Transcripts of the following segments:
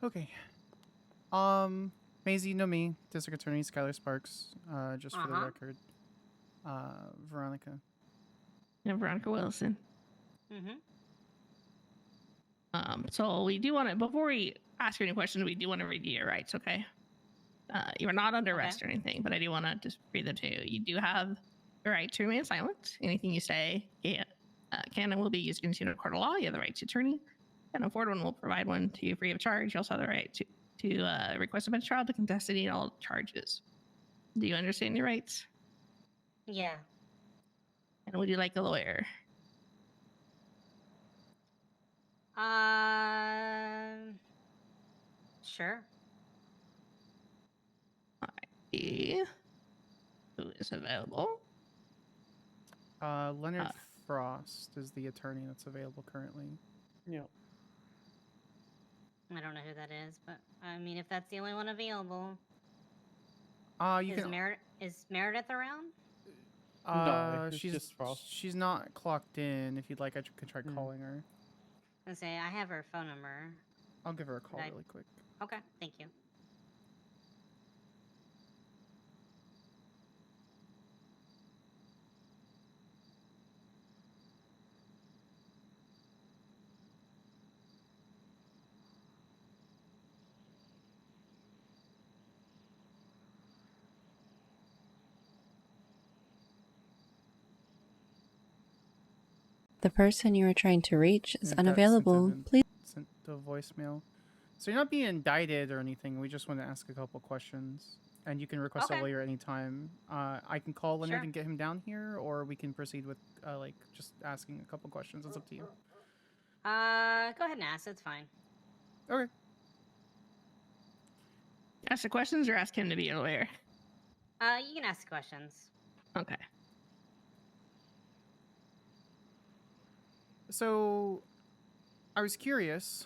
Okay. Maisie, you know me, District Attorney Skylar Sparks. Just for the Uh-huh. record. Veronica. And Veronica Wilson. Mm-hmm. So we do want to, before we ask you any questions, we do want to read you your rights, okay? You are not under arrest or anything, but I do want to just read them to you. You do have the right to remain silent. Anything you say can and will be used against you in a court of law. You have the right to attorney. And afford one will provide one to you free of charge. You also have the right to request a bench trial to contest any and all charges. Do you understand your rights? Yeah. And would you like a lawyer? Sure. Who is available? Leonard Frost is the attorney that's available currently. Yep. I don't know who that is, but I mean, if that's the only one available, is Meredith around? No, it's just Frost. She's not clocked in. If you'd like, I could try calling her. I say I have her phone number. I'll give her a call really quick. Okay, thank you. The person you are trying to reach is unavailable. Please sent the voicemail. So you're not being indicted or anything. We just want to ask a couple questions, and you can request a lawyer anytime. I can call Leonard and get him down here, or we can proceed with like just asking a couple questions. It's up to you. Go ahead and ask. It's fine. Okay. Ask the questions or ask him to be a lawyer? You can ask questions. Okay. So, I was curious.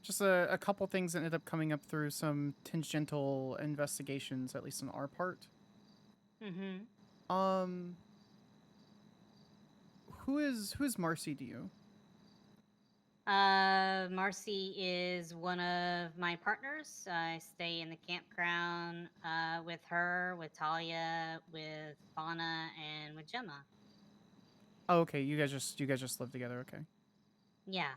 Just a couple things that ended up coming up through some tangential investigations, at least on our part. Mm-hmm. Who is Marcy to you? Marcy is one of my partners. I stay in the campground with her, with Talia, with Fauna, and with Gemma. Oh, okay. You guys just live together. Okay. Yeah.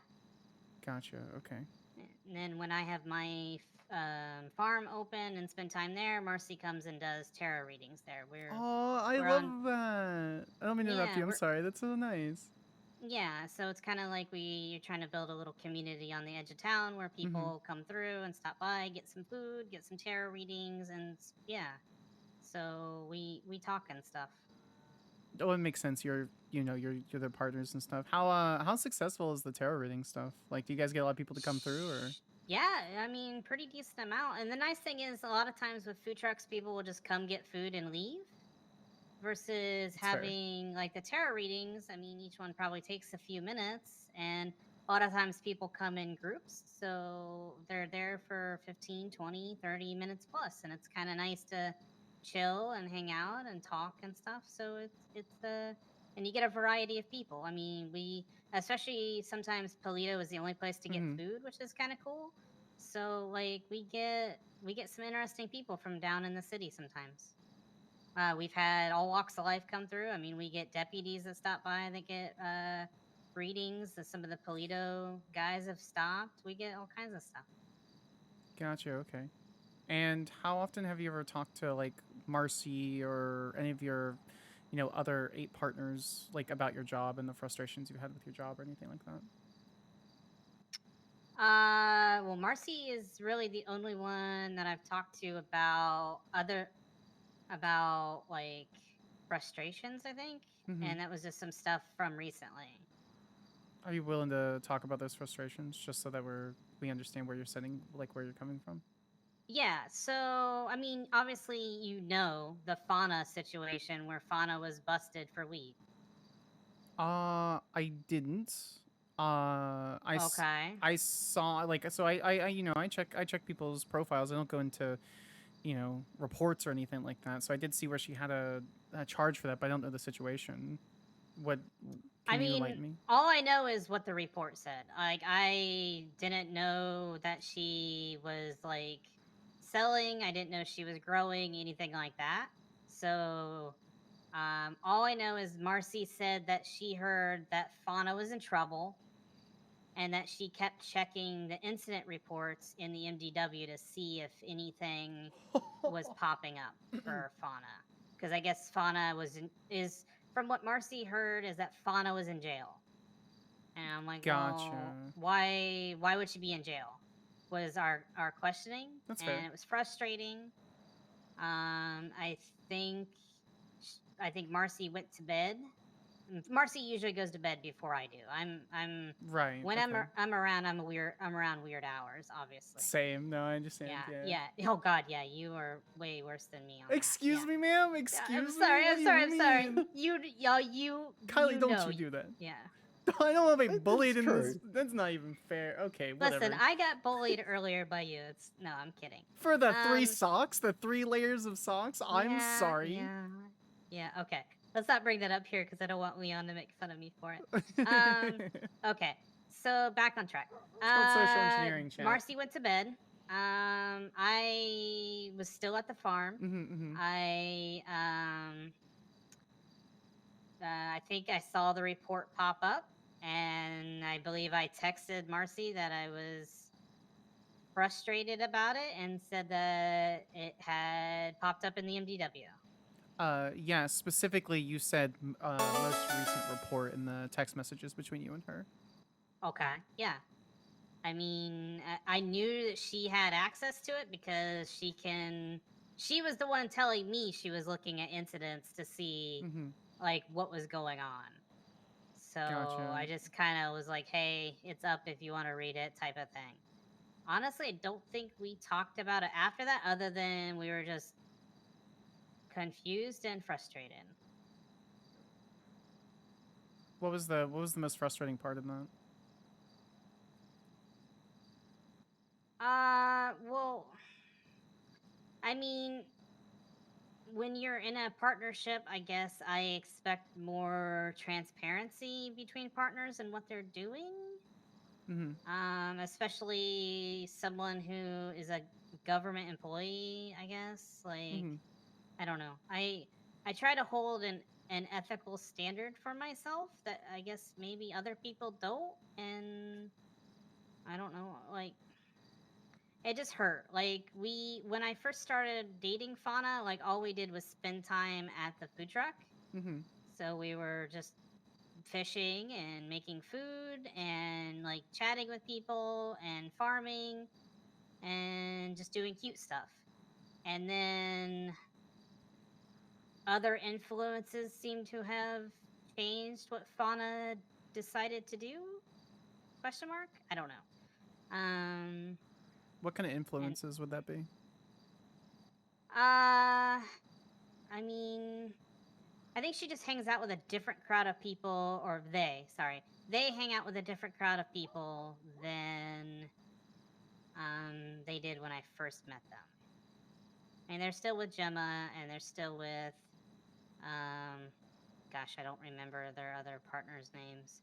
Gotcha. Okay. And then when I have my farm open and spend time there, Marcy comes and does tarot readings there. I love that. I don't mean to interrupt you. I'm sorry. That's so nice. Yeah, so it's kind of like you're trying to build a little community on the edge of town where people come through and stop by, get some food, get some tarot readings, and yeah. So we talk and stuff. Oh, it makes sense. You're their partners and stuff. How successful is the tarot reading stuff? Like, do you guys get a lot of people to come through, or? Yeah, I mean, pretty decent amount. And the nice thing is, a lot of times with food trucks, people will just come get food and leave. Versus having like the tarot readings, I mean, each one probably takes a few minutes, and a lot of times people come in groups, so they're there for 15, 20, 30 minutes plus, and it's kind of nice to chill and hang out and talk and stuff. So and you get a variety of people. I mean, especially sometimes Polito is the only place to get food, which is kind of cool. So like we get some interesting people from down in the city sometimes. We've had all walks of life come through. I mean, we get deputies that stop by that get readings. Some of the Polito guys have stopped. We get all kinds of stuff. Gotcha. Okay. And how often have you ever talked to like Marcy or any of your, other 8 partners, like about your job and the frustrations you had with your job or anything like that? Well, Marcy is really the only one that I've talked to about like frustrations, I think. And that was just some stuff from recently. Are you willing to talk about those frustrations just so that we understand where you're coming from? Yeah, so I mean, obviously the Fauna situation where Fauna was busted for weed. I didn't. I saw I check people's profiles. I don't go into reports or anything like that. So I did see where she had a charge for that, but I don't know the situation. What Can you enlighten me? All I know is what the report said. Like, I didn't know that she was, like, selling. I didn't know she was growing, anything like that. So, all I know is Marcy said that she heard that Fauna was in trouble and that she kept checking the incident reports in the MDW to see if anything was popping up for Fauna. Because I guess Fauna is from what Marcy heard is that Fauna was in jail. And I'm like, Gotcha. well, why would she be in jail? Was our questioning. That's and fair. It was frustrating. I think Marcy went to bed. Marcy usually goes to bed before I do. I'm right. When okay. I'm around, I'm around weird hours, obviously. Same. No, I understand. Yeah. Oh God, yeah. You are way worse than me on Excuse that. me, ma'am. Excuse me. I'm sorry. Mean? You Kylie, don't know. you do that? Yeah. I don't want to be That's bullied in this. true. That's not even fair. Okay, whatever. Listen, I got bullied earlier by you. No, I'm kidding. For the 3 socks, the 3 layers of socks. I'm sorry. Yeah. Okay. Let's not bring that up here because I don't want Leon to make fun of me for it. Okay. So back on track. It's called social engineering, chat. Marcy went to bed. I was still at the farm. I think I saw the report pop up, and I believe I texted Marcy that I was frustrated about it and said that it had popped up in the MDW. Yeah, specifically you said most recent report in the text messages between you and her. Okay, yeah. I mean, I knew that she had access to it because she was the one telling me she was looking at incidents to see like what was going on. So Gotcha. I just kind of was like, hey, it's up if you want to read it type of thing. Honestly, I don't think we talked about it after that other than we were just confused and frustrated. What was the most frustrating part of that? Well, I mean, when you're in a partnership, I guess I expect more transparency between partners and what they're doing. Especially someone who is a government employee, I guess. Like, I don't know. I try to hold an ethical standard for myself that I guess maybe other people don't, and I don't know, like, it just hurt. Like, when I first started dating Fauna, like, all we did was spend time at the food truck. So we were just fishing and making food and, like, chatting with people and farming and just doing cute stuff. And then other influences seem to have changed what Fauna decided to do? Question mark? I don't know. What kind of influences would that be? I mean, I think she just hangs out with a different crowd of people, or they hang out with a different crowd of people than they did when I first met them. And they're still with Gemma, and they're still with, gosh, I don't remember their other partners' names.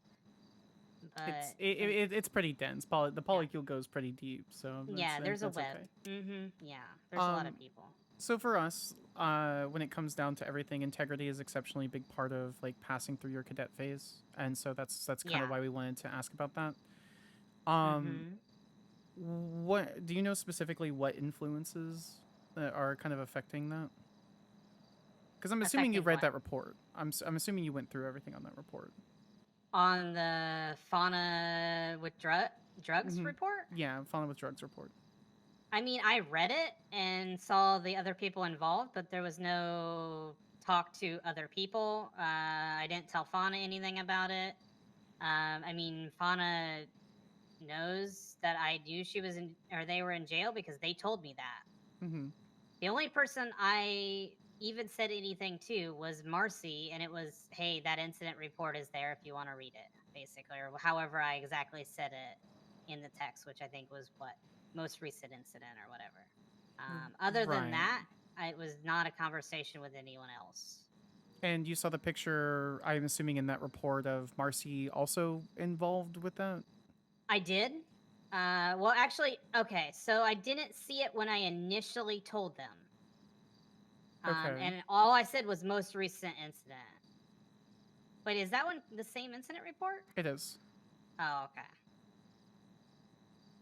But it's pretty dense. The polycule goes pretty deep, so there's a web. Okay. Yeah, there's a lot of people. So for us, when it comes down to everything, integrity is exceptionally big part of like passing through your cadet phase, and so that's kind of why we wanted to ask about that. What do you know specifically? What influences are kind of affecting that? Because I'm assuming you read that report. I'm assuming you went through everything on that report. On the Fauna with drugs report? Yeah, Fauna with drugs report. I mean, I read it and saw the other people involved, but there was no talk to other people. I didn't tell Fauna anything about it. I mean, Fauna knows that I knew they were in jail because they told me that. The only person I even said anything to was Marcy, and it was, hey, that incident report is there if you want to read it, basically, or however I exactly said it in the text, which I think was what most recent incident or whatever. Other than that, it was not a conversation with anyone else. And you saw the picture, I'm assuming, in that report of Marcy also involved with that? I did. Well, actually, okay. So I didn't see it when I initially told them. Okay. And all I said was most recent incident. Wait, is that one the same incident report? It is. Oh, okay.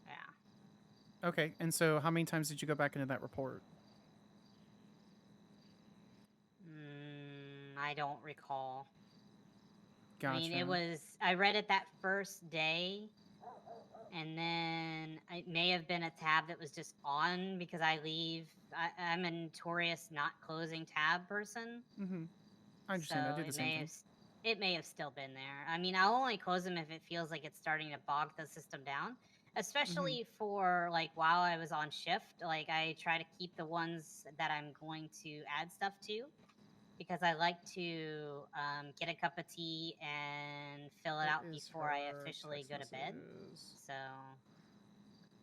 Yeah. Okay, and so how many times did you go back into that report? I don't recall. Gotcha. I mean, I read it that first day, and then it may have been a tab that was just on because I'm a notorious not closing tab person. Mm-hmm. I understand. So I do the same thing. it may have still been there. I mean, I'll only close them if it feels like it's starting to bog the system down. Especially for like while I was on shift, like I try to keep the ones that I'm going to add stuff to, because I like to get a cup of tea and fill it out before I officially go to bed. So,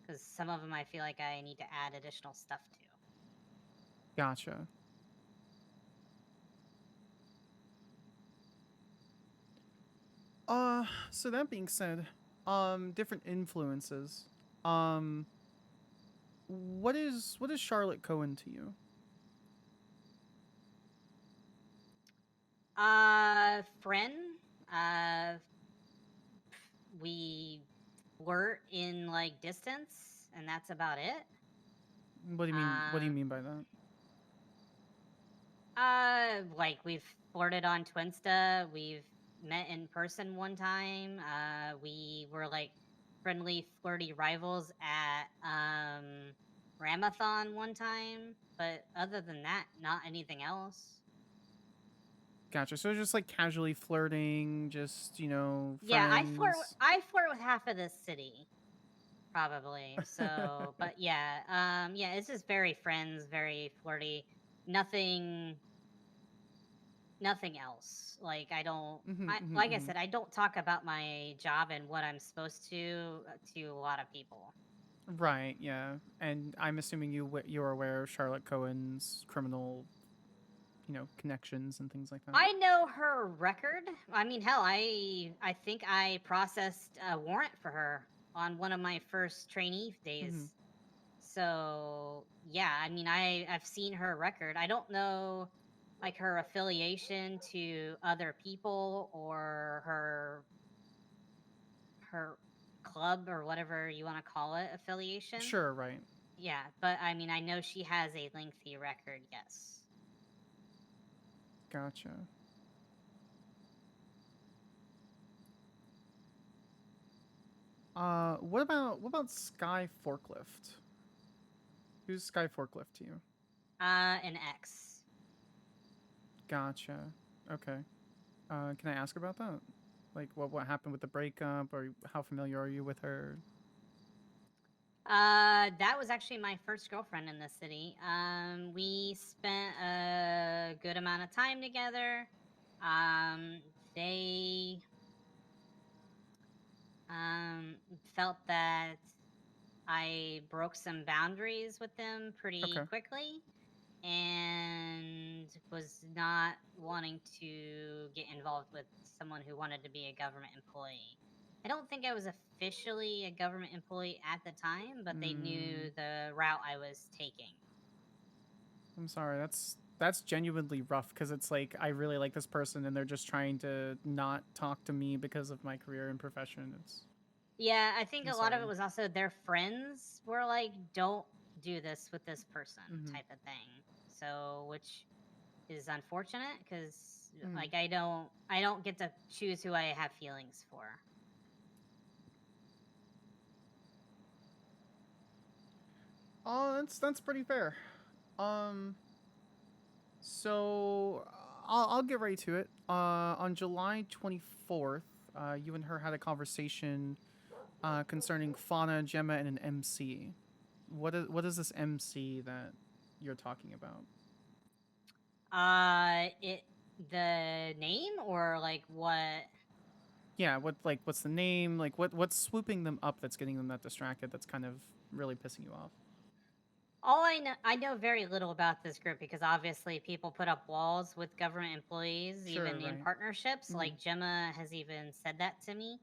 because some of them I feel like I need to add additional stuff to. Gotcha. So that being said, different influences. What is Charlotte Cohen to you? Friend. We were in like distance, and that's about it. What do you mean? What do you mean by that? Like we've flirted on Twinsta. We've met in person one time. We were like friendly, flirty rivals at Ramathon one time. But other than that, not anything else. Gotcha. So just like casually flirting, just friends. Yeah, I flirt with half of this city, probably. So, but yeah, yeah, it's just very friends, very flirty. Nothing else. Like I don't I said, I don't talk about my job and what I'm supposed to a lot of people. Right, yeah. And I'm assuming you're aware of Charlotte Cohen's criminal connections and things like that. I know her record. I mean, hell, I think I processed a warrant for her on one of my first trainee days. So, yeah, I mean, I've seen her record. I don't know like her affiliation to other people or her club or whatever you want to call it affiliation. Sure, right. Yeah, but I mean, I know she has a lengthy record, yes. Gotcha. What about Sky Forklift? Who's Sky Forklift to you? An ex. Gotcha. Okay. Can I ask about that? Like, what happened with the breakup, or how familiar are you with her? That was actually my first girlfriend in the city. We spent a good amount of time together. They felt that I broke some boundaries with them pretty quickly, and was not wanting to get involved with someone who wanted to be a government employee. I don't think I was officially a government employee at the time, but they knew the route I was taking. I'm sorry, that's genuinely rough, because it's like I really like this person and they're just trying to not talk to me because of my career and profession. Yeah, I think a lot of it was also their friends were like, don't do this with this person type of thing. So, which is unfortunate because like I don't get to choose who I have feelings for. Oh, that's pretty fair. So I'll get right to it. On July 24th, you and her had a conversation concerning Fauna, Gemma, and an MC. What is this MC that you're talking about? The name or like what? Yeah, what's the name? Like what's swooping them up that's getting them that distracted? That's kind of really pissing you off. All I know very little about this group because obviously people put up walls with government employees, Sure, even in right. partnerships. Mhm. Like Gemma has even said that to me.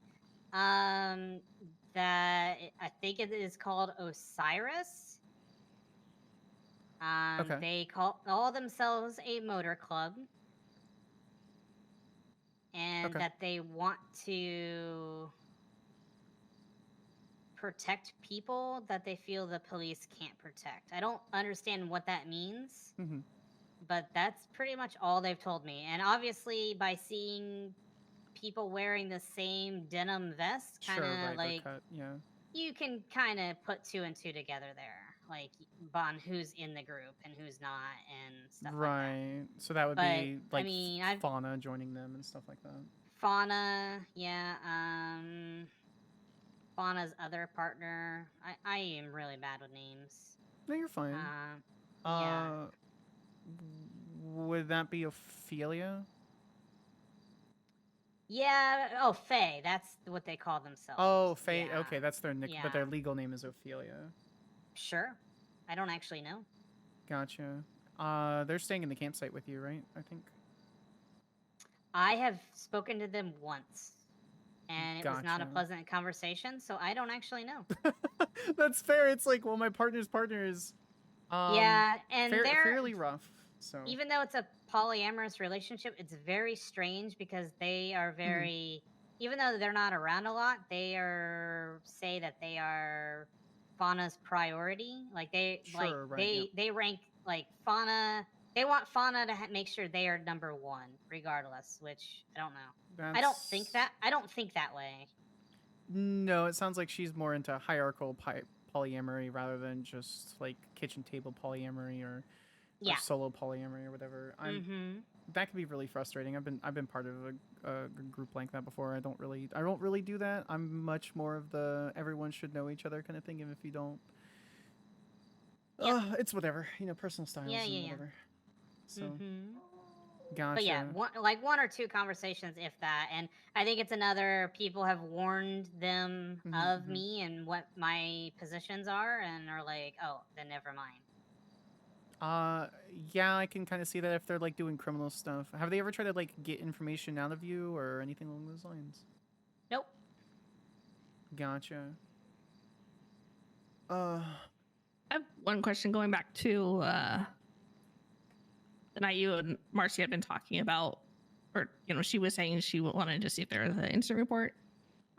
That I think it is called Osiris. Okay. They call themselves a motor club, and Okay. that they want to protect people that they feel the police can't protect. I don't understand what that means, Mm-hmm. but that's pretty much all they've told me. And obviously, by seeing people wearing the same denim vest, kind Sure, of right. They're like cut. Yeah. you can kind of put two and two together there, like on who's in the group and who's not, and stuff like that. Right. So that would But be I like mean, I've Fauna joining them and stuff like that. Fauna, yeah. Fauna's other partner. I am really bad with names. No, you're fine. Yeah. Would that be Ophelia? Yeah. Oh, Faye. That's what they call themselves. Oh, Faye. Yeah. Okay, that's their nick, Yeah. but their legal name is Ophelia. Sure. I don't actually know. Gotcha. They're staying in the campsite with you, right? I think. I have spoken to them once, and it was not a Gotcha. pleasant conversation, so I don't actually know. That's fair. It's like, well, my partner's partner is Yeah, and they're fairly rough. So even though it's a polyamorous relationship, it's very strange because they are very even though they're not around a lot, they say that they are Fauna's priority. Like Sure, right, they rank like Fauna. They want Fauna to make sure they are number one, regardless. Which I don't know. I don't think that way. No, it sounds like she's more into hierarchical polyamory rather than just like kitchen table polyamory or solo polyamory or whatever. That can be really frustrating. I've been part of a group like that before. I don't really do that. I'm much more of the everyone should know each other kind of thing. And if you don't, it's whatever, personal styles and whatever. So, gotcha. But yeah, one or two conversations, if that. And I think it's another. People have warned them of me and what my positions are, and are like, oh, then never mind. Yeah, I can kind of see that if they're like doing criminal stuff. Have they ever tried to like get information out of you or anything along those lines? Nope. Gotcha. I have one question going back to the night you and Marcy had been talking about, or she was saying she wanted to see if there was an incident report.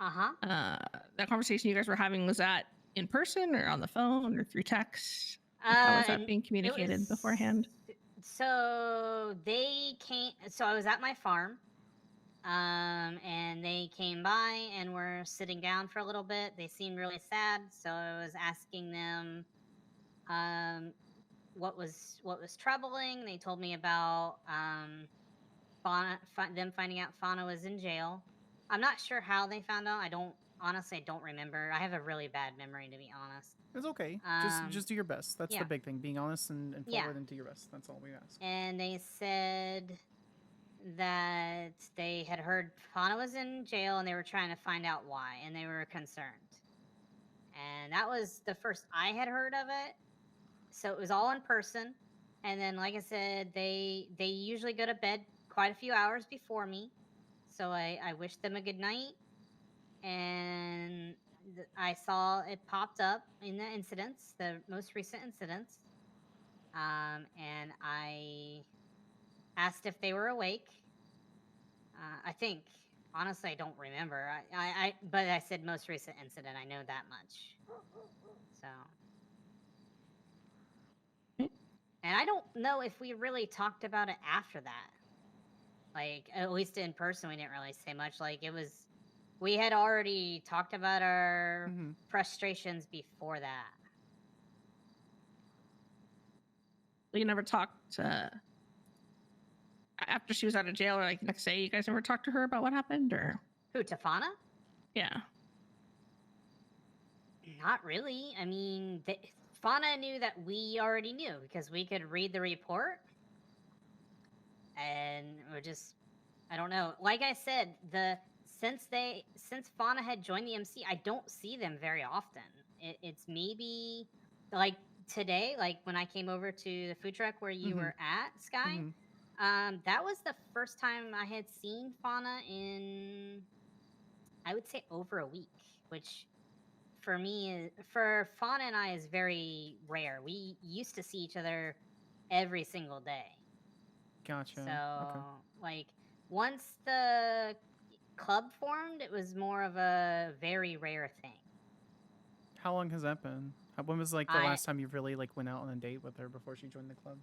That conversation you guys were having, was that in person or on the phone or through text? How was that being communicated beforehand? So they came. So I was at my farm, and they came by and were sitting down for a little bit. They seemed really sad, so I was asking them, what was troubling. They told me about Fauna, them finding out Fauna was in jail. I'm not sure how they found out. I don't remember. I have a really bad memory, to be honest. It's okay. Just do your best. That's the big thing. Being honest and forward and do your best. That's all we ask. And they said that they had heard Fauna was in jail and they were trying to find out why, and they were concerned. And that was the first I had heard of it. So it was all in person. And then, like I said, they usually go to bed quite a few hours before me. So I wished them a good night. And I saw it popped up in the incidents, the most recent incidents. And I asked if they were awake. I think, honestly, I don't remember. But I said most recent incident. I know that much. So. And I don't know if we really talked about it after that. Like, at least in person, we didn't really say much. Like, we had already talked about our frustrations before that. You never talked after she was out of jail, or like next day, you guys never talked to her about what happened, or who, Tafana? Yeah. Not really. I mean, Fauna knew that we already knew because we could read the report, and we're just, I don't know. Like I said, since Fauna had joined the MC, I don't see them very often. It's maybe like today, like when I came over to the food truck where you Mhm. were at, Sky, that was the first time I had seen Fauna in, I would say, over a week, which for me, for Fauna and I, is very rare. We used to see each other every single day. Gotcha. Okay. So, like, once the club formed, it was more of a very rare thing. How long has that been? When was like the last time you really like went out on a date with her before she joined the club?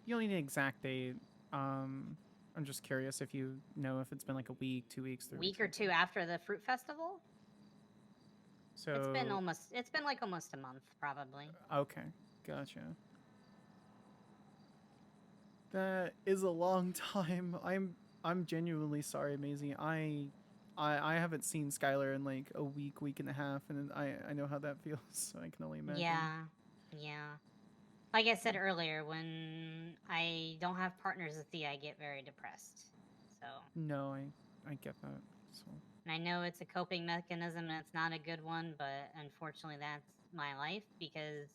You don't need an exact date. I'm just curious if you know if it's been like a week, 2 weeks, 3 weeks. Week or two after the fruit festival. So it's been like almost a month, probably. Okay, gotcha. That is a long time. I'm genuinely sorry, Maisie. I haven't seen Skylar in like a week and a half, and I know how that feels. So I can only imagine. Yeah. Like I said earlier, when I don't have partners with thee, I get very depressed. So. No, I get that. So. And I know it's a coping mechanism and it's not a good one, but unfortunately that's my life, because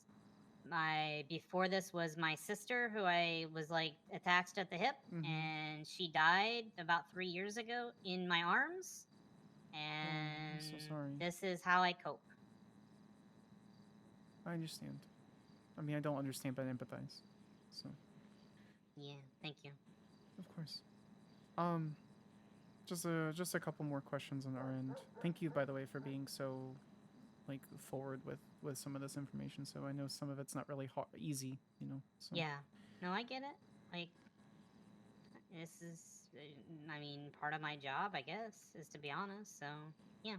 before this was my sister, who I was like attached at the hip, and she died about 3 years ago in my arms. And I'm so sorry. This is how I cope. I understand. I mean, I don't understand, but I empathize. So. Yeah, thank you. Of course. Just a couple more questions on our end. Thank you, by the way, for being so like forward with some of this information. So I know some of it's not really easy, you know. So. Yeah. No, I get it. Like, this is, I mean, part of my job, I guess, is to be honest. So, yeah.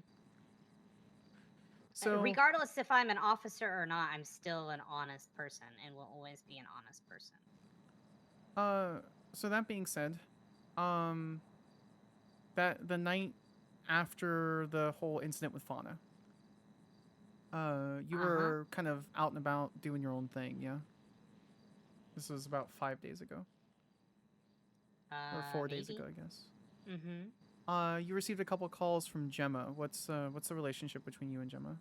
So, regardless if I'm an officer or not, I'm still an honest person and will always be an honest person. So that being said, that the night after the whole incident with Fauna, you were kind of out and about doing your own thing, yeah? This was about 5 days ago. Or 4 days ago, I guess. You received a couple calls from Gemma. What's the relationship between you and Gemma?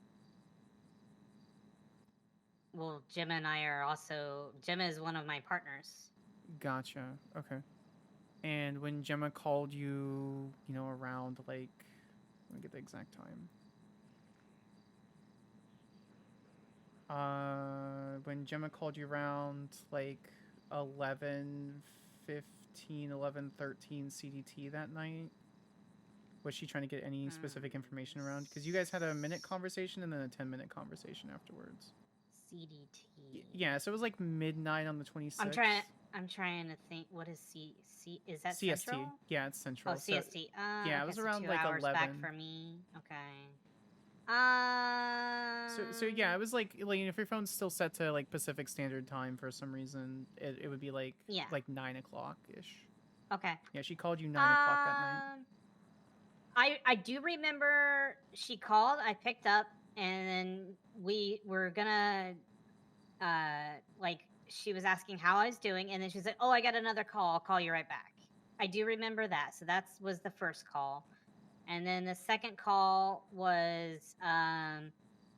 Well, Gemma and I are also... Gemma is one of my partners. Gotcha. Okay. And when Gemma called you, you know, around, like... Let me get the exact time. When Gemma called you around, like, 11:15, 11:13 CDT that night, was she trying to get any specific information around? Because you guys had a minute conversation and then a 10-minute conversation afterwards. CDT. Yeah, so it was like midnight on the 26th. I'm trying to think. What is is that CST? Central? Yeah, it's Central. Oh, CST. Yeah, it was around 2 like hours 11. back for me. Okay. So yeah, it was like if your phone's still set to like Pacific Standard Time for some reason, it would be like 9 o'clock ish. Okay. Yeah, she called you 9 o'clock that night. I do remember she called. I picked up, and then we were gonna like, she was asking how I was doing, and then she was like, "Oh, I got another call. I'll call you right back." I do remember that. So that was the first call. And then the second call was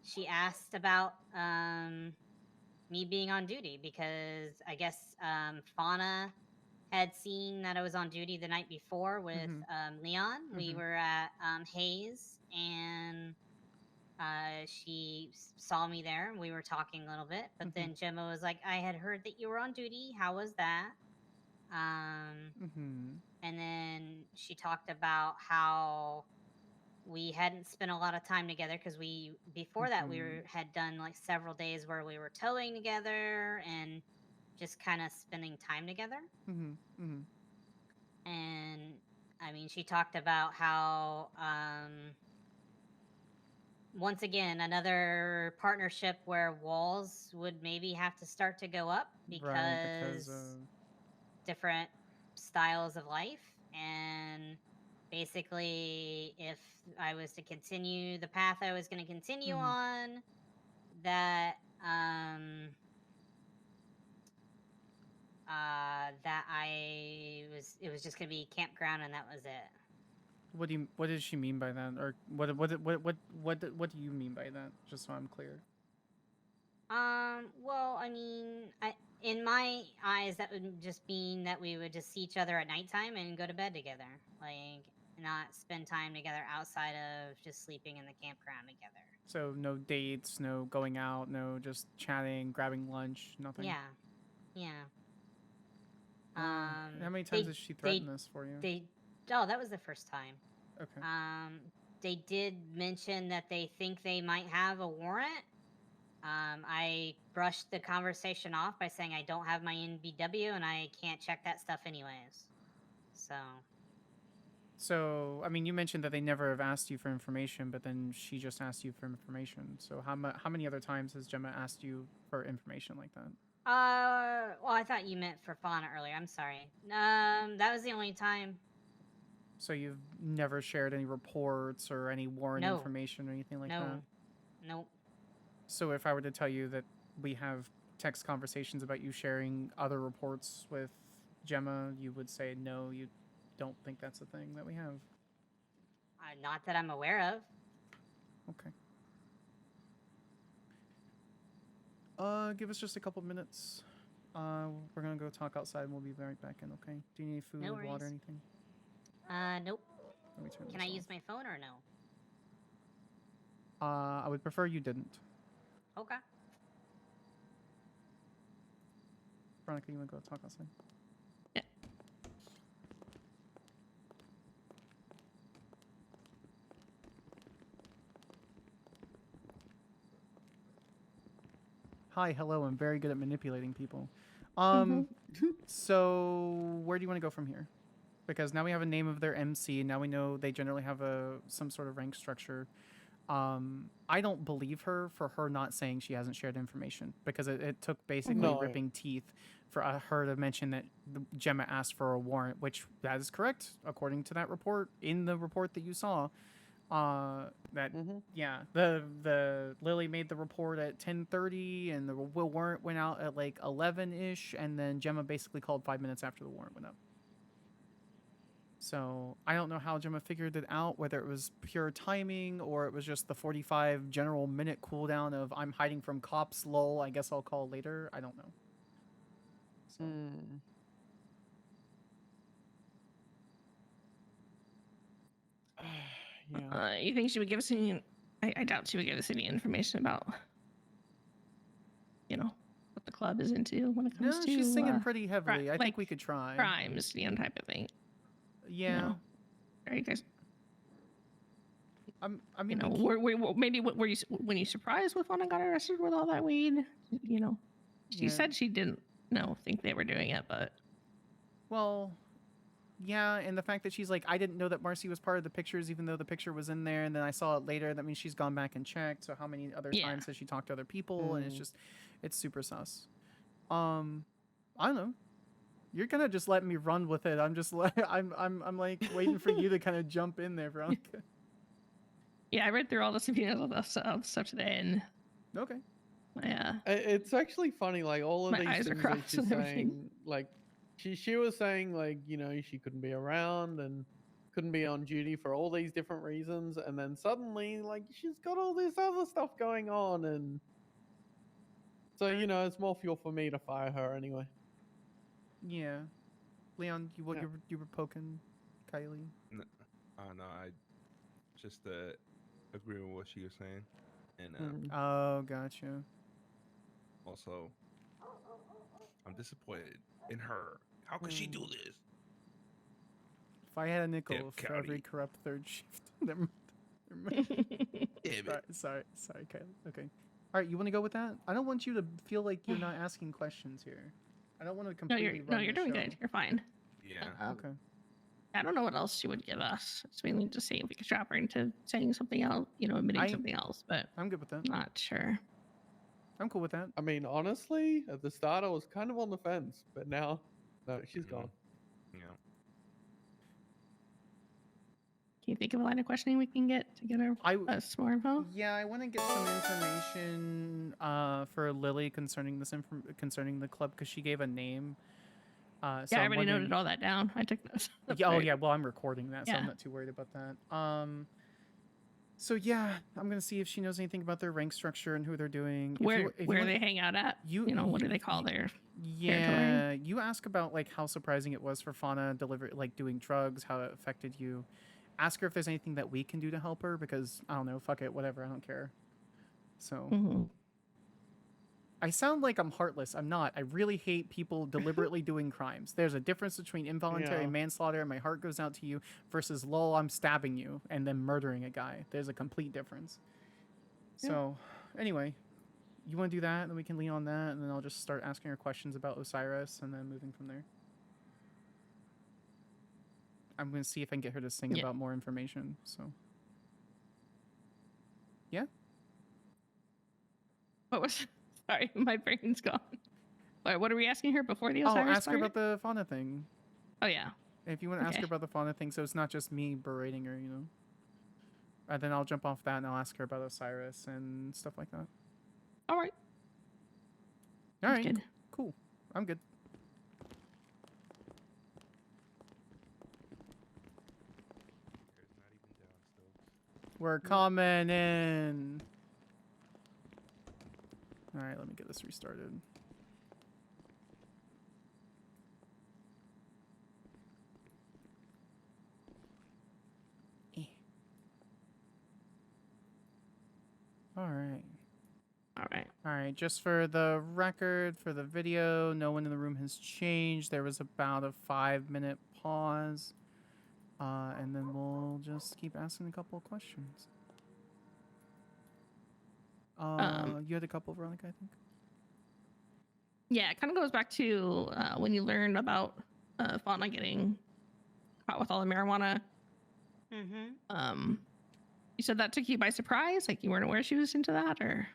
she asked about me being on duty, because I guess Fauna had seen that I was on duty the night before with Leon. We were at Hayes, and she saw me there, and we were talking a little bit. But then Gemma was like, "I had heard that you were on duty. How was that?" And then she talked about how we hadn't spent a lot of time together, because before that we had done like several days where we were towing together and just kind of spending time together. And I mean, she talked about how once again, another partnership where walls would maybe have to start to go up, because different styles of life. And basically, if I was to continue the path I was going to continue on, that it was just going to be campground, and that was it. What does she mean by that? Or what do you mean by that? Just so I'm clear. Well, I mean, in my eyes, that would just mean that we would just see each other at nighttime and go to bed together. Like, not spend time together outside of just sleeping in the campground together. So no dates, no going out, no just chatting, grabbing lunch, nothing. Yeah. Yeah. How many times has she threatened this for you? That was the first time. Okay. They did mention that they think they might have a warrant. I brushed the conversation off by saying I don't have my NBW and I can't check that stuff anyways. So, I mean, you mentioned that they never have asked you for information, but then she just asked you for information. So how many other times has Gemma asked you for information like that? Well, I thought you meant for Fauna earlier. I'm sorry. That was the only time. So you've never shared any reports or any warrant information or anything like that? Nope. So if I were to tell you that we have text conversations about you sharing other reports with Gemma, you would say no, you don't think that's a thing that we have? Not that I'm aware of. Okay. Give us just a couple minutes. We're gonna go talk outside and we'll be right back in, okay? Do you need food, water, anything? Nope. Let me turn Can this I off. use my phone or no? I would prefer you didn't. Okay. Veronica, you wanna go talk outside? Yeah. Hi, hello, I'm very good at manipulating people. So where do you want to go from here? Because now we have a name of their MC, now we know they generally have some sort of rank structure. I don't believe her for her not saying she hasn't shared information, because it took basically ripping teeth for her to mention that Gemma asked for a warrant, which that is correct according to that report, in the report that you saw. The Lily made the report at 10:30 and the warrant went out at like 11ish, and then Gemma basically called 5 minutes after the warrant went up. So I don't know how Gemma figured it out, whether it was pure timing or it was just the 45 general minute cooldown of I'm hiding from cops, lol, I guess I'll call later. I don't know. So. Yeah. You think she would give us any? I doubt she would give us any information about, what the club is into when it comes to. She's singing pretty heavily. I think we could try. Crimes, type of thing. Yeah. Right, guys. I mean, maybe were you when you surprised with when I got arrested with all that weed? She said she didn't think they were doing it, but. Well. Yeah, and the fact that she's like, I didn't know that Marcy was part of the pictures, even though the picture was in there, and then I saw it later. That means she's gone back and checked. So how many other times has she talked to other people? And it's super sus. I don't know. You're gonna just let me run with it. I'm just like, I'm like waiting for you to kind of jump in there, Veronica. Yeah, I read through all the subpoenas of stuff today, and okay. Yeah, it's actually funny. Like all of my these eyes things are that she's saying, like. She was saying, like, she couldn't be around and couldn't be on duty for all these different reasons, and then suddenly, like, she's got all this other stuff going on, and so, it's more fuel for me to fire her anyway. Yeah. Leon, you were poking Kylie? No, I just agree with what she was saying. And oh, gotcha. Also, I'm disappointed in her. How could she do this? If I had a nickel for every corrupt third shift. Never mind. Sorry, Kylie. Okay. All right, you want to go with that? I don't want you to feel like you're not asking questions here. I don't want to completely No, you're doing good. You're fine. Yeah. Okay. I don't know what else she would give us. It's mainly just saying if we could trap her into saying something else, admitting something else, but I'm good with that. Not sure. I'm cool with that. I mean, honestly, at the start I was kind of on the fence, but now, no, she's gone. Yeah. Can you think of a line of questioning we can get to get us more info? Yeah, I want to get some information for Lily concerning concerning the club, because she gave a name. So Yeah, I I'm already wondering- noted all that down. I took notes. Yeah, oh yeah, well I'm recording that, so I'm Yeah. not too worried about that. So yeah, I'm gonna see if she knows anything about their rank structure and who they're doing. If Where you where want- they hang out at? you- You know, what do they call their Yeah, you ask about like how surprising it was for Fauna doing drugs, how it affected you. Ask her if there's anything that we can do to help her, because I don't know, fuck it, whatever, I don't care. So Mhm. I sound like I'm heartless. I'm not. I really hate people deliberately doing crimes. There's a difference between involuntary Yeah. manslaughter, and my heart goes out to you, versus lol, I'm stabbing you and then murdering a guy. There's a complete difference. Yeah. So anyway, you want to do that, and then we can lean on that, and then I'll just start asking her questions about Osiris, and then moving from there. I'm going to see if I can get her to sing Yeah. about more information. So yeah. What was? Sorry, my brain's gone. What are we asking her before the Oh, Osiris ask her part? about the fauna thing. Oh yeah. If you want to ask Okay. her about the fauna thing, so it's not just me berating her, you know. And then I'll jump off that and I'll ask her about Osiris and stuff like that. All right. All That's right, good. cool. I'm good. It's not even down still. We're coming in. All right, let me get this restarted. All right. All right. All right, just for the record, for the video, no one in the room has changed. There was about a 5-minute pause. And then we'll just keep asking a couple of questions. You had a couple, Veronica, I think? Yeah, it kind of goes back to when you learned about Fauna getting caught with all the marijuana. Mm-hmm. You said that took you by surprise, like you weren't aware she was into that, or?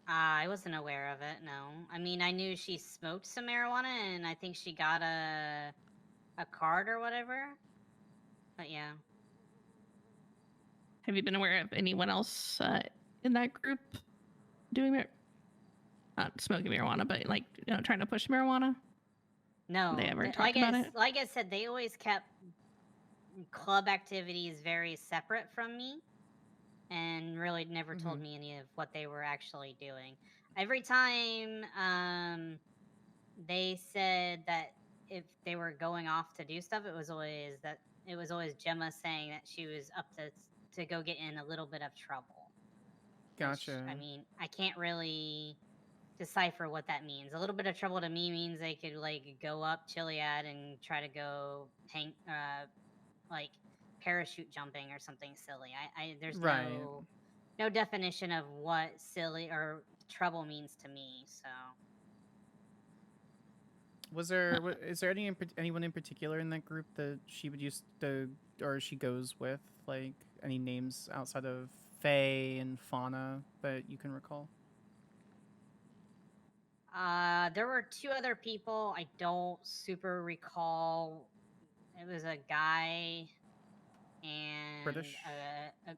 I wasn't aware of it. No, I mean I knew she smoked some marijuana, and I think she got a card or whatever. But yeah. Have you been aware of anyone else in that group doing not smoking marijuana, but like trying to push marijuana? No, They ever th- talked about it? Like I said, they always kept club activities very separate from me, and really never told me any of what they were actually doing. Every time they said that if they were going off to do stuff, it was always Gemma saying that she was up to go get in a little bit of trouble. Gotcha. Which, I mean, I can't really decipher what that means. A little bit of trouble to me means they could like go up Chiliad and try to go hang like parachute jumping or something silly. There's Right. no definition of what silly or trouble means to me. So Was there is there anyone in particular in that group that she would use or she goes with, like any names outside of Faye and Fauna that you can recall? there were 2 other people I don't super recall. It was a guy and British? a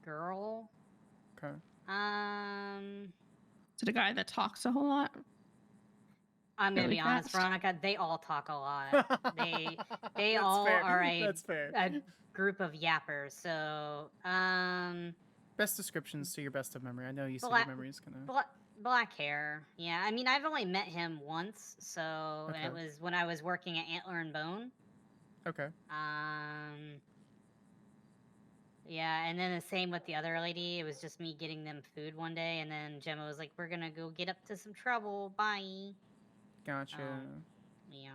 girl. Okay. Is it a guy that talks a whole lot? I'm gonna Really be honest, fast? Veronica. They all talk a lot. They That's all fair. are a That's fair. group of yappers. So Best descriptions to your best of memory. I know you said Black- your memory is gonna. black hair. Yeah, I mean I've only met him once, so and it Okay. was when I was working at Antler and Bone. Okay. Yeah, and then the same with the other lady. It was just me getting them food one day, and then Gemma was like, "We're gonna go get up to some trouble. Bye." Gotcha. Yeah.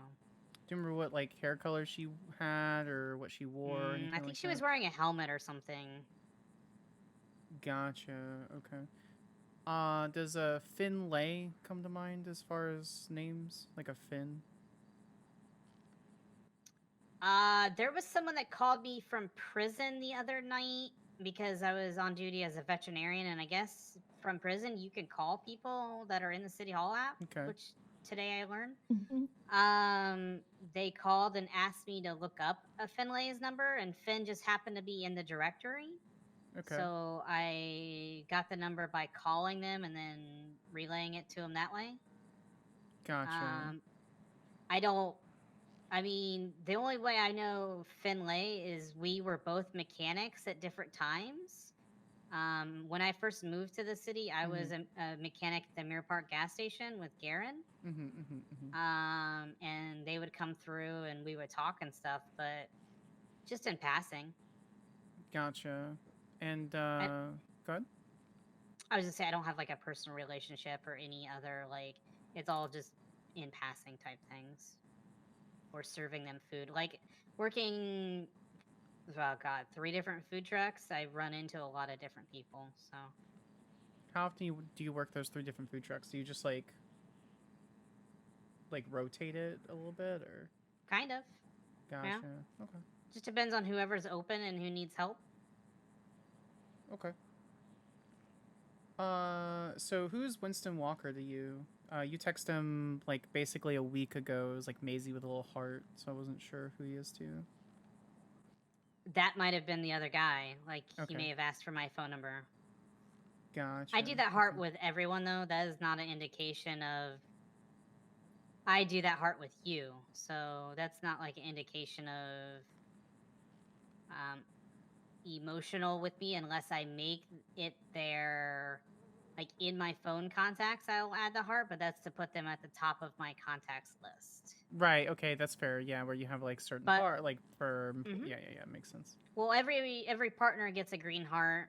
Do you remember what like hair color she had or what she wore? Or anything I think like she was that? wearing a helmet or something. Gotcha. Okay. Does Finn Lay come to mind as far as names? Like a Finn? There was someone that called me from prison the other night because I was on duty as a veterinarian, and I guess from prison you can call people that are in the City Hall app, Okay. which today I learned. Mm-hmm. They called and asked me to look up a Finlay's number, and Finn just happened to be in the directory. Okay. So I got the number by calling them and then relaying it to them that way. Gotcha. I don't. I mean, the only way I know Finlay is we were both mechanics at different times. When I first moved to the city, I was a mechanic at the Mirror Park gas station with Garen. And they would come through and we would talk and stuff, but just in passing. Gotcha. And go ahead. I was just say I don't have like a personal relationship or any other like. It's all just in passing type things, or serving them food. Like working, oh god, 3 different food trucks. I run into a lot of different people. So How often do you work those 3 different food trucks? Do you just like rotate it a little bit, or? kind of. Gotcha. Yeah. Okay. Just depends on whoever's open and who needs help. Okay. So who's Winston Walker to you? You text him like basically a week ago. It was like Maisie with a little heart, so I wasn't sure who he is to. That might have been the other guy. Like Okay. he may have asked for my phone number. Gotcha. I do that heart with everyone though. That is not an indication of. I do that heart with you, so that's not like an indication of emotional with me unless I make it there. Like in my phone contacts, I'll add the heart, but that's to put them at the top of my contacts list. Right. Okay, that's fair. Yeah, where you have like certain heart, like for yeah, makes sense. Well, every partner gets a green heart.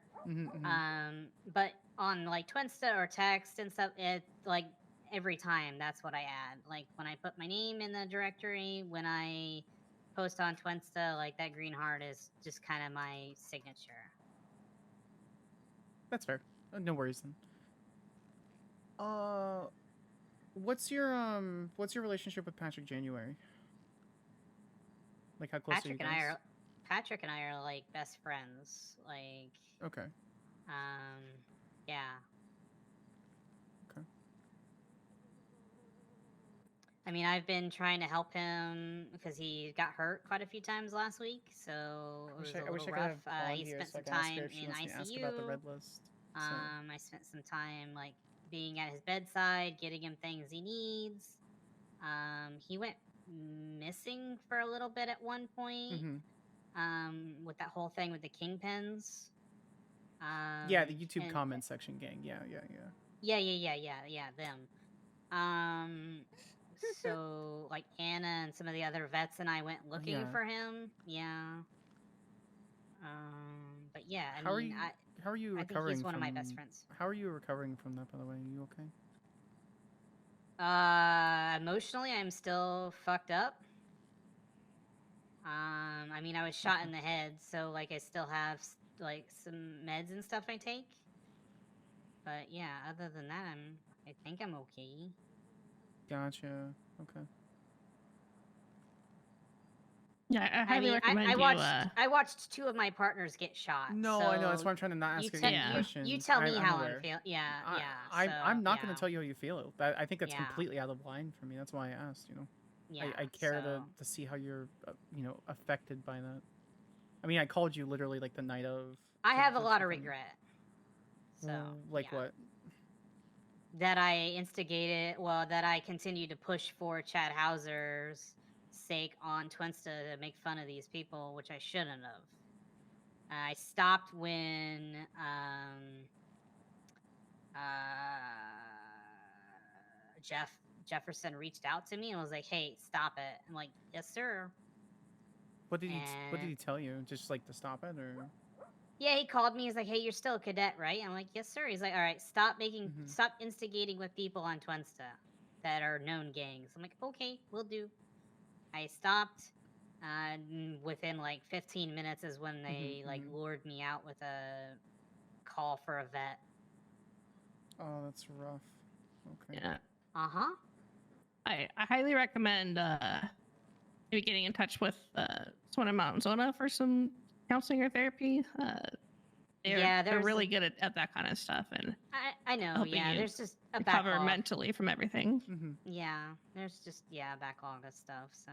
But on like Twinsta or text and stuff, it like every time that's what I add. Like when I put my name in the directory, when I post on Twinsta, like that green heart is just kind of my signature. That's fair. No worries then. What's your relationship with Patrick January? Like how close are you guys? Patrick and I are like best friends. Like okay. Yeah. Okay. I mean, I've been trying to help him because he got hurt quite a few times last week, so it was a little rough. He spent some time in ICU. Ask about the red list. I spent some time like being at his bedside, getting him things he needs. He went missing for a little bit at one point. With that whole thing with the kingpins. Yeah, the YouTube comment section gang. Yeah, them. So like Anna and some of the other vets and I went looking for him. Yeah. But yeah, how are you recovering? I think he's one of my best friends. How are you recovering from that, by the way? Are you okay? Emotionally, I'm still fucked up. I mean, I was shot in the head, so like I still have like some meds and stuff I take. But yeah, other than that, I think I'm okay. Gotcha. Okay. Yeah, I highly recommend I watched 2 of my partners get shot. No, so I know. That's why I'm trying to not ask any questions. You tell me how I'm feeling. Yeah, I'm not going to tell you how you feel. I think that's completely out of line for me. That's why I asked. You know. Yeah, I care to see how you're affected by that. I mean, I called you literally like the night of. I have a lot of regret. So like what? That I instigated. Well, that I continued to push for Chad Hauser's sake on Twinsta to make fun of these people, which I shouldn't have. I stopped when Jefferson reached out to me and was like, "Hey, stop it." I'm like, "Yes, sir." What did he tell you? Just like to stop it, or? Yeah, he called me. He's like, "Hey, you're still a cadet, right?" I'm like, "Yes, sir." He's like, "All right, stop instigating with people on Twinsta that are known gangs." I'm like, "Okay, we'll do." I stopped. Within like 15 minutes is when they lured me out with a call for a vet. Oh, that's rough. Okay. Yeah. I highly recommend maybe getting in touch with someone in Mount Zona for some counseling or therapy. They're really good at that kind of stuff, and I know. Yeah, there's just a recover backlog mentally from everything. Yeah, there's just a backlog of stuff. So,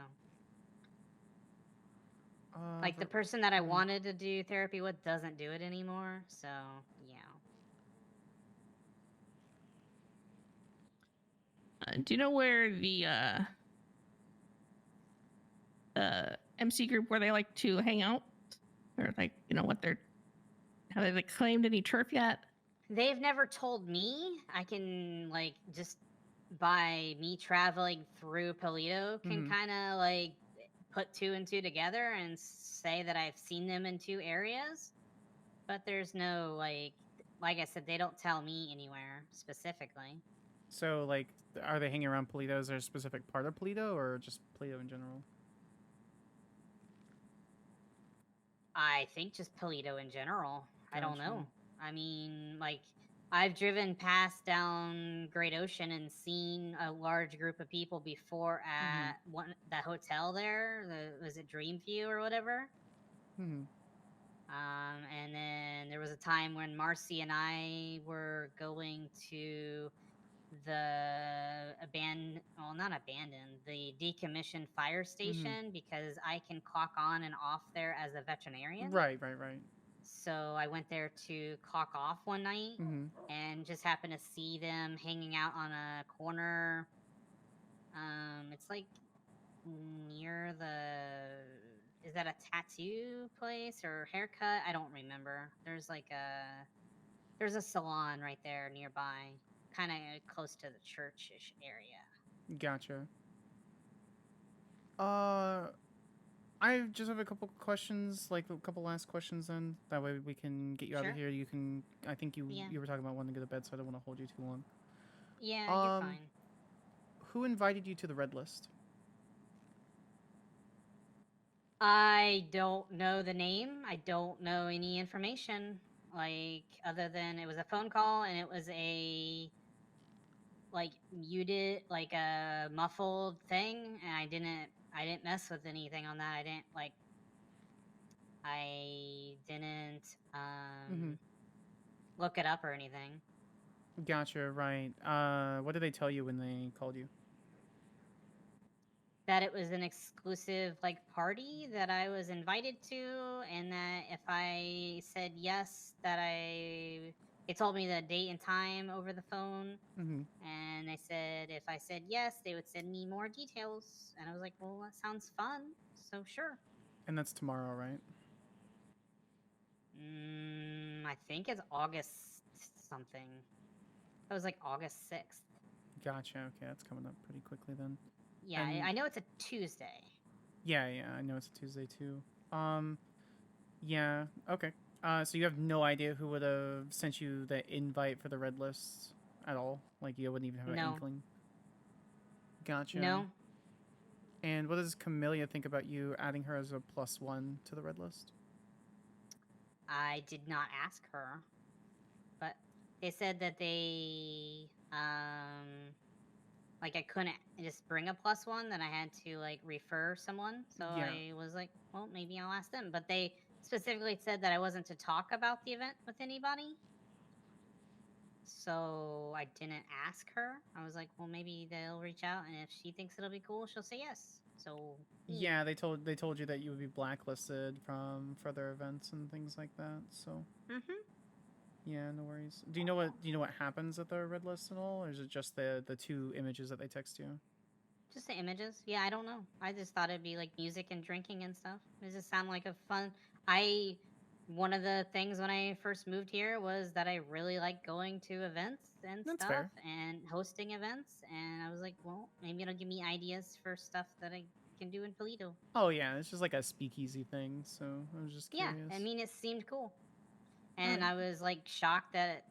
like the person that I wanted to do therapy with doesn't do it anymore. So yeah. Do you know where the the MC group where they like to hang out, or like what they're have they like, claimed any turf yet? They've never told me. I can like just by me traveling through Polito can kind of like put 2 and 2 together and say that I've seen them in 2 areas. But there's no like I said, they don't tell me anywhere specifically. So, like, are they hanging around Polito? Is there a specific part of Polito or just Polito in general? I think just Polito in general. I don't Gotcha. know. I mean, like, I've driven past down Great Ocean and seen a large group of people before at the hotel there. Was it Dreamview or whatever? And then there was a time when Marcy and I were going to the the decommissioned fire station because I can clock on and off there as a veterinarian. Right. So I went there to clock off one night and just happened to see them hanging out on a corner. It's like near is that a tattoo place or haircut? I don't remember. There's a salon right there nearby, kind of close to the church-ish area. Gotcha. I just have a couple questions, like a couple last questions then. That way we can get you out of here. You can, I think you were talking about wanting to go to bed, so I don't want to hold you too long. Yeah, you're fine. Who invited you to the red list? I don't know the name. I don't know any information, like, other than it was a phone call and it was a, like, muted, like a muffled thing, and I didn't mess with anything on that. I didn't look it up or anything. Gotcha, right. What did they tell you when they called you? That it was an exclusive, like, party that I was invited to, and that if I said yes, that they told me the date and time over the phone, and they said if I said yes, they would send me more details, and I was like, well, that sounds fun, so sure. And that's tomorrow, right? I think it's August something. That was like August 6th. Gotcha, okay, that's coming up pretty quickly then. Yeah, I know it's a Tuesday. Yeah, I know it's a Tuesday too. Yeah, okay. So you have no idea who would have sent you the invite for the red list at all? Like, you wouldn't even have an inkling? Gotcha. No. And what does Camellia think about you adding her as a +1 to the red list? I did not ask her, but they said that they, like, I couldn't just bring a +1, that I had to, like, refer someone. So I was like, well, maybe I'll ask them. But they specifically said that I wasn't to talk about the event with anybody. So I didn't ask her. I was like, well, maybe they'll reach out, and if she thinks it'll be cool, she'll say yes. So yeah, they told you that you would be blacklisted from further events and things like that. So yeah, no worries. Do you know what happens at the red list at all, or is it just the 2 images that they text you? Just the images. Yeah, I don't know. I just thought it'd be like music and drinking and stuff. It just sounded like a fun. One of the things when I first moved here was that I really like going to events and That's stuff fair. and hosting events, and I was like, well, maybe it'll give me ideas for stuff that I can do in Polito. Oh yeah, it's just like a speakeasy thing, so I was just curious. Yeah, I mean, it seemed cool. And I was like shocked that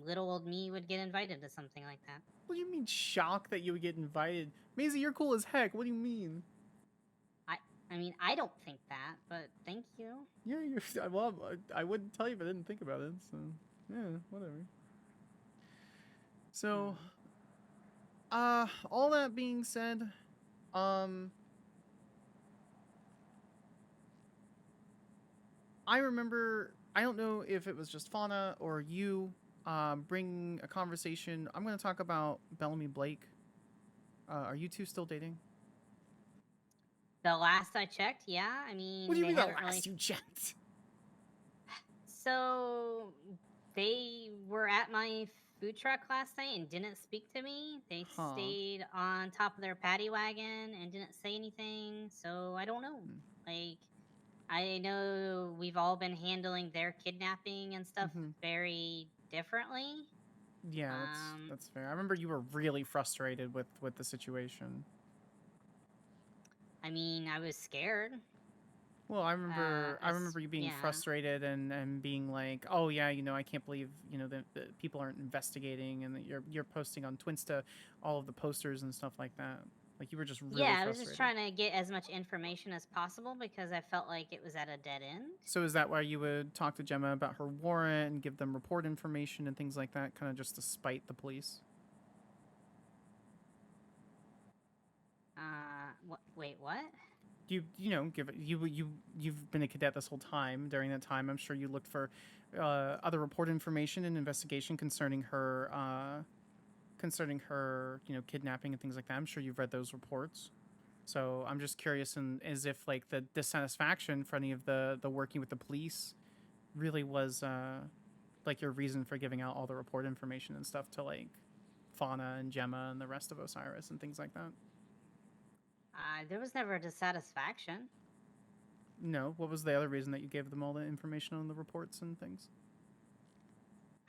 little old me would get invited to something like that. What do you mean shocked that you would get invited? Maisie, you're cool as heck. What do you mean? I mean, I don't think that, but thank you. Yeah, well, I wouldn't tell you if I didn't think about it, so yeah, whatever. So, all that being said, I remember, I don't know if it was just Fauna or you, bring a conversation. I'm going to talk about Bellamy Blake. Are you two still dating? The last I checked, yeah. I mean, what do you mean the last you checked? So they were at my food truck last night and didn't speak to me. They Huh. stayed on top of their paddy wagon and didn't say anything. So I don't know. Like, I know we've all been handling their kidnapping and stuff very differently. Yeah, that's fair. I remember you were really frustrated with the situation. I mean, I was scared. Well, I remember you being frustrated and being like, oh yeah, I can't believe that people aren't investigating, and that you're posting on Twinsta all of the posters and stuff like that. Like, you were just really frustrated. I was just trying to get as much information as possible because I felt like it was at a dead end. So is that why you would talk to Gemma about her warrant and give them report information and things like that, kind of just to spite the police? Wait, what? You've been a cadet this whole time. During that time, I'm sure you looked for other report information and investigation concerning her kidnapping and things like that. I'm sure you've read those reports. So I'm just curious, as if like the dissatisfaction for any of the working with the police really was like your reason for giving out all the report information and stuff to like Fauna and Gemma and the rest of Osiris and things like that. There was never a dissatisfaction. No, what was the other reason that you gave them all the information on the reports and things?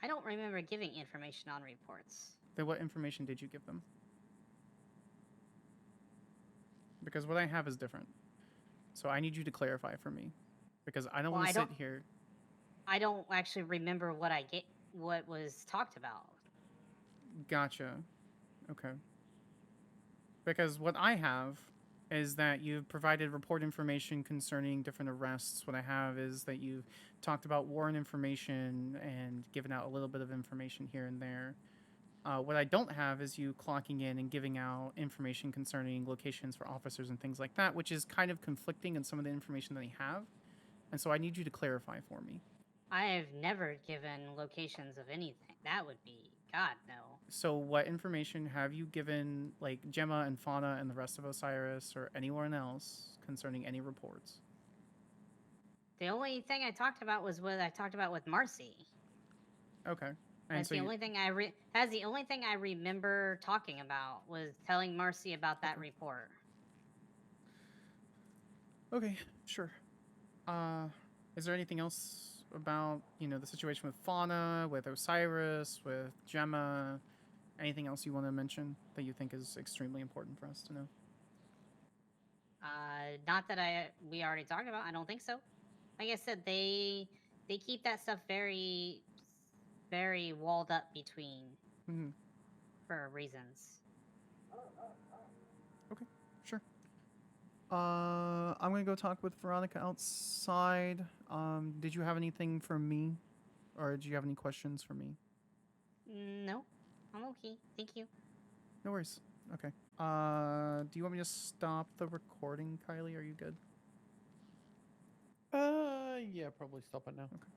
I don't remember giving information on reports. Then what information did you give them? Because what I have is different. So I need you to clarify for me. Because I don't want to sit here. I don't actually remember what was talked about. Gotcha. Okay. Because what I have is that you've provided report information concerning different arrests. What I have is that you've talked about warrant information and given out a little bit of information here and there. What I don't have is you clocking in and giving out information concerning locations for officers and things like that, which is kind of conflicting in some of the information that I have. And so I need you to clarify for me. I have never given locations of anything. That would be, God, no. So what information have you given, like, Gemma and Fauna and the rest of Osiris or anyone else concerning any reports? The only thing I talked about was what I talked about with Marcy. Okay. And that's the only thing that's the only thing I remember talking about, was telling Marcy about that report. Okay, sure. Is there anything else about, the situation with Fauna, with Osiris, with Gemma? Anything else you want to mention that you think is extremely important for us to know? Not that we already talked about. I don't think so. Like I said, they keep that stuff very, very walled up between for reasons. Okay, sure. I'm gonna go talk with Veronica outside. Did you have anything for me, or do you have any questions for me? No, I'm okay. Thank you. No worries. Okay. Do you want me to stop the recording, Kylie? Are you good? Yeah, probably stop it now. Okay.